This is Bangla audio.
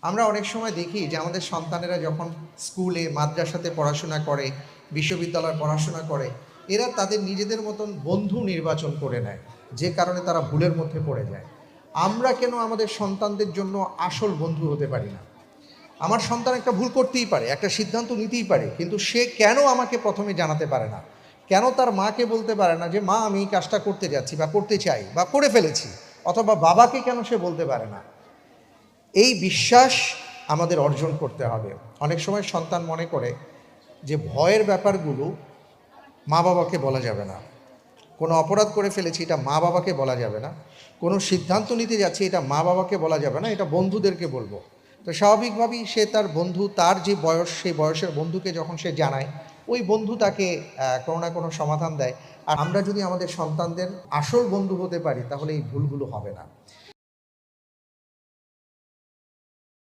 আমরা অনেক সময় দেখি যে আমাদের সন্তানেরা যখন স্কুলে মাদ্রাসাতে পড়াশোনা করে, বিশ্ববিদ্যালয়ে পড়াশোনা করে, এরা তাদের নিজেদের মতন বন্ধু নির্বাচন করে নেয়, যে কারণে তারা ভুলের মধ্যে পড়ে যায়। আমরা কেন আমাদের সন্তানদের জন্য আসল বন্ধু হতে পারি না? আমার সন্তান একটা ভুল করতেই পারে, একটা সিদ্ধান্ত নিতেই পারে, কিন্তু সে কেন আমাকে প্রথমে জানাতে পারে না? কেন তার মাকে বলতে পারে না যে মা আমি এই কাজটা করতে যাচ্ছি বা করতে চাই বা করে ফেলেছি? অথবা বাবাকে কেন সে বলতে পারে না? এই বিশ্বাস আমাদের অর্জন করতে হবে। অনেক সময় সন্তান মনে করে যে ভয়ের ব্যাপারগুলো মা বাবাকে বলা যাবে না। কোনো অপরাধ করে ফেলেছি, এটা মা বাবাকে বলা যাবে না। কোনো সিদ্ধান্ত নিতে যাচ্ছি, এটা মা বাবাকে বলা যাবে না, এটা বন্ধুদেরকে বলবো। তো স্বাভাবিকভাবেই সে তার বন্ধু, তার যে বয়স, সেই বয়সের বন্ধুকে যখন সে জানায়, ওই বন্ধু তাকে কোনো না কোনো সমাধান দেয়। আর আমরা যদি আমাদের সন্তানদের আসল বন্ধু হতে পারি, তাহলে এই ভুলগুলো হবে না।